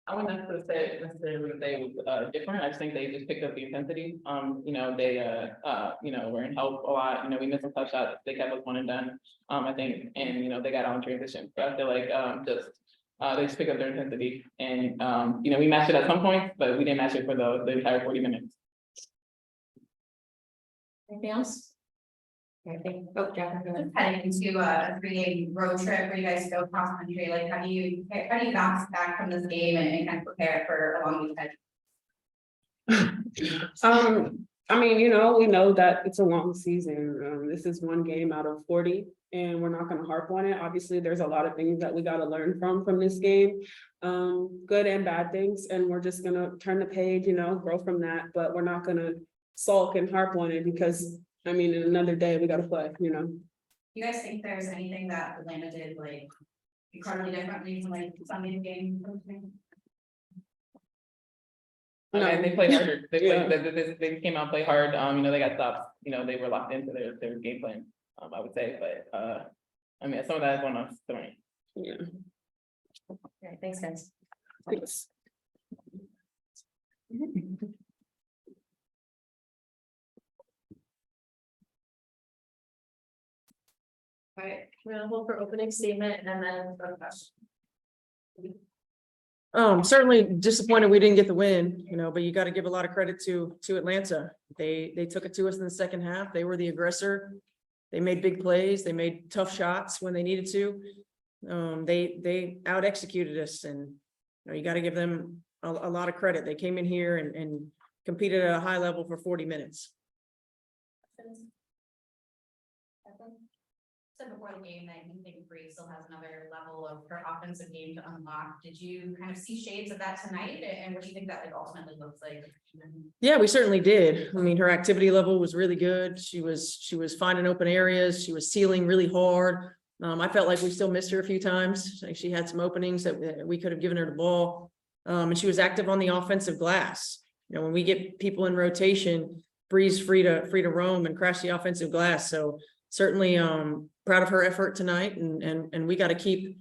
I wouldn't necessarily say it was different. I just think they just picked up the intensity. They were in help a lot. We missed some tough shots. They kept us one and done. I think, and they got out in transition. So I feel like they just picked up their intensity, and we matched it at some point, but we didn't match it for the entire 40 minutes. Anything else? I think, Jeff, Just heading into a 3-day road trip where you guys go cross country, like how do you bounce back from this game and kind of prepare for a long weekend? I mean, we know that it's a long season. This is one game out of 40, and we're not going to harp on it. Obviously, there's a lot of things that we got to learn from this game, good and bad things, and we're just going to turn the page, grow from that. But we're not going to sulk and harp on it because, I mean, in another day we got to play. You guys think there's anything that Atlanta did like incredibly differently from like Sunday's game? No. And they played harder. They came out and played hard. They got stops. They were locked into their game plan. I would say, but some of that is on us. Yeah. Okay, thanks, guys. Thanks. All right, we're gonna hold for opening statement and then for the question. Certainly disappointed we didn't get the win, but you got to give a lot of credit to Atlanta. They took it to us in the second half. They were the aggressor. They made big plays. They made tough shots when they needed to. They out executed us, and you got to give them a lot of credit. They came in here and competed at a high level for 40 minutes. Said before the game that you think Bree still has another level of her offensive game to unlock. Did you kind of see shades of that tonight? And what do you think that ultimately looks like? Yeah, we certainly did. I mean, her activity level was really good. She was finding open areas. She was sealing really hard. I felt like we still missed her a few times. Like she had some openings that we could have given her the ball. And she was active on the offensive glass. When we get people in rotation, Bree's free to roam and crash the offensive glass. So certainly proud of her effort tonight, and we got to keep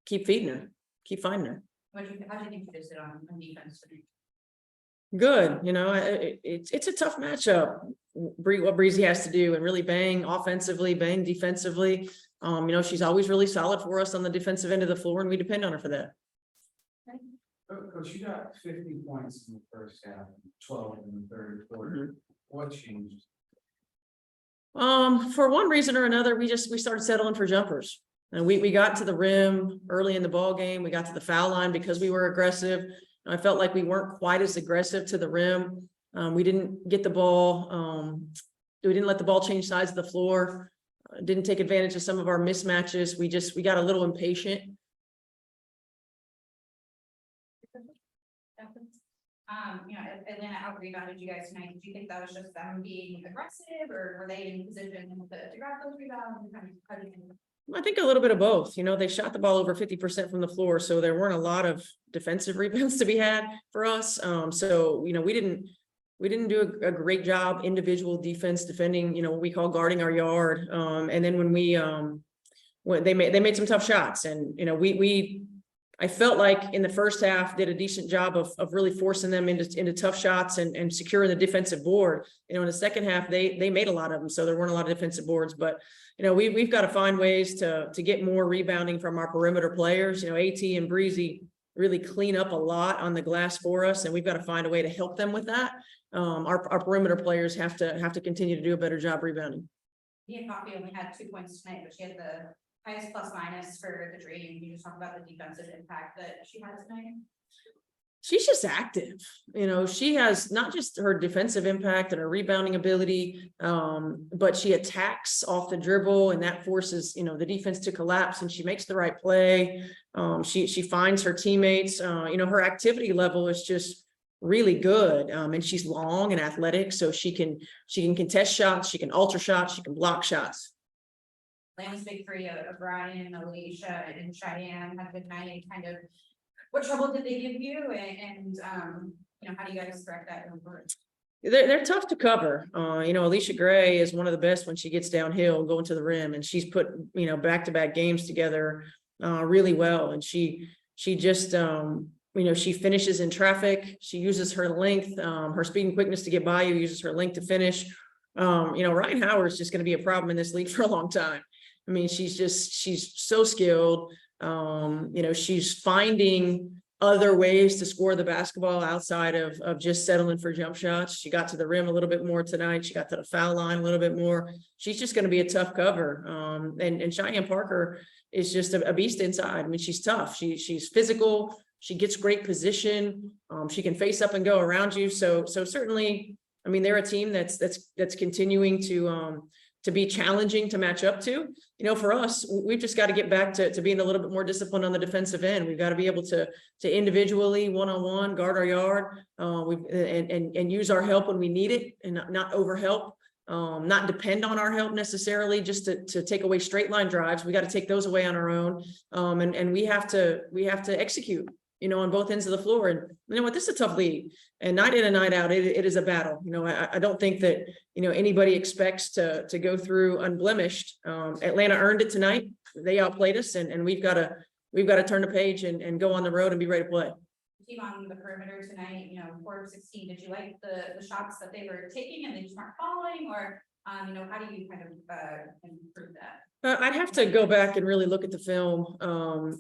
feeding her, keep finding her. How do you think you did on defense tonight? Good. It's a tough matchup. What Breezy has to do and really bang offensively, bang defensively. She's always really solid for us on the defensive end of the floor, and we depend on her for that. Coach, you got 50 points in the first half, 12 in the third quarter. What changed? For one reason or another, we started settling for jumpers, and we got to the rim early in the ball game. We got to the foul line because we were aggressive. I felt like we weren't quite as aggressive to the rim. We didn't get the ball. We didn't let the ball change sides of the floor. Didn't take advantage of some of our mismatches. We got a little impatient. Atlanta out rebounded you guys tonight. Did you think that was just them being aggressive, or were they in position to grab those rebounds? I think a little bit of both. They shot the ball over 50% from the floor, so there weren't a lot of defensive rebounds to be had for us. So we didn't do a great job individual defense defending, what we call guarding our yard. And then when they made some tough shots, and I felt like in the first half did a decent job of really forcing them into tough shots and securing the defensive board. In the second half, they made a lot of them, so there weren't a lot of defensive boards. But we've got to find ways to get more rebounding from our perimeter players. AT and Breezy really clean up a lot on the glass for us, and we've got to find a way to help them with that. Our perimeter players have to continue to do a better job rebounding. Coffee only had 2 points tonight, but she had the highest plus minus for the Dream. Can you just talk about the defensive impact that she had tonight? She's just active. She has not just her defensive impact and her rebounding ability, but she attacks off the dribble, and that forces, the defense to collapse, and she makes the right play. She finds her teammates. Her activity level is just really good. And she's long and athletic, so she can contest shots, she can alter shots, she can block shots. Atlanta's big three of Brian, Alicia, and Cheyenne had a good night. Kind of, what trouble did they give you, and how do you guys correct that going forward? They're tough to cover. Alicia Gray is one of the best when she gets downhill going to the rim, and she's put back-to-back games together really well, and she She just, she finishes in traffic. She uses her length, her speed and quickness to get by you, uses her length to finish. Ryan Howard's just going to be a problem in this league for a long time. I mean, she's so skilled. She's finding other ways to score the basketball outside of just settling for jump shots. She got to the rim a little bit more tonight. She got to the foul line a little bit more. She's just going to be a tough cover. And Cheyenne Parker is just a beast inside. I mean, she's tough. She's physical. She gets great position. She can face up and go around you. So certainly, I mean, they're a team that's continuing to be challenging to match up to. For us, we've just got to get back to being a little bit more disciplined on the defensive end. We've got to be able to individually, one-on-one, guard our yard, and use our help when we need it, and not overhelp, not depend on our help necessarily just to take away straight line drives. We got to take those away on our own, and we have to execute. On both ends of the floor. And you know what, this is a tough league, and night in and night out, it is a battle. I don't think that, anybody expects to go through unblemished. Atlanta earned it tonight. They outplayed us, and we've got to turn the page and go on the road and be ready to play. Team on the perimeter tonight, 4 of 16, did you like the shots that they were taking and they just weren't falling, or, how do you kind of improve that? I'd have to go back and really look at the film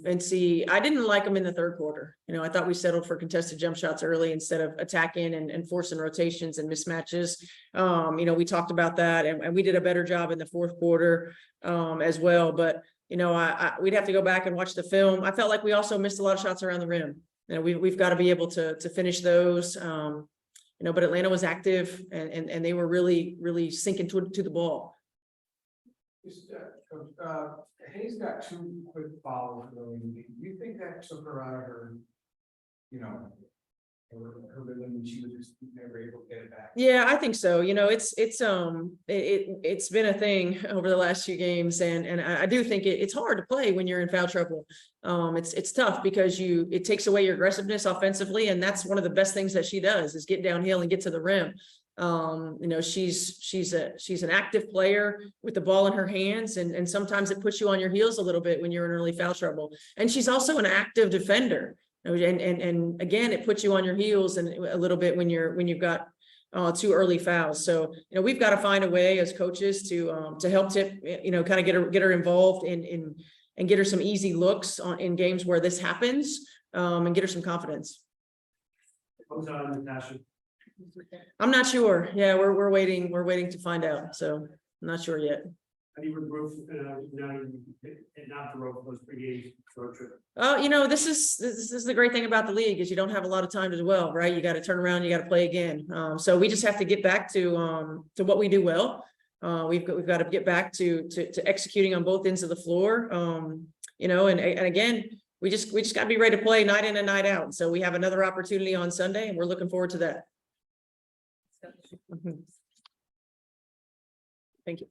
and see. I didn't like them in the third quarter. I thought we settled for contested jump shots early instead of attacking and forcing rotations and mismatches. We talked about that, and we did a better job in the fourth quarter as well. But, we'd have to go back and watch the film. I felt like we also missed a lot of shots around the rim. We've got to be able to finish those. But Atlanta was active, and they were really, really sinking to the ball. Hayes got 2 quick fouls. Do you think that took her out of her, her rhythm, and she was just never able to get it back? Yeah, I think so. It's been a thing over the last few games, and I do think it's hard to play when you're in foul trouble. It's tough because it takes away your aggressiveness offensively, and that's one of the best things that she does is get downhill and get to the rim. She's an active player with the ball in her hands, and sometimes it puts you on your heels a little bit when you're in early foul trouble. And she's also an active defender, and again, it puts you on your heels and a little bit when you've got 2 early fouls. So we've got to find a way as coaches to help Tip, kind of get her involved and get her some easy looks in games where this happens, and get her some confidence. Natasha. I'm not sure. Yeah, we're waiting to find out. So I'm not sure yet. How do you improve now not the road for those pre-game road trip? This is the great thing about the league is you don't have a lot of time to dwell, right? You got to turn around, you got to play again. So we just have to get back to what we do well. We've got to get back to executing on both ends of the floor. And again, we just got to be ready to play night in and night out. So we have another opportunity on Sunday, and we're looking forward to that. Thank you.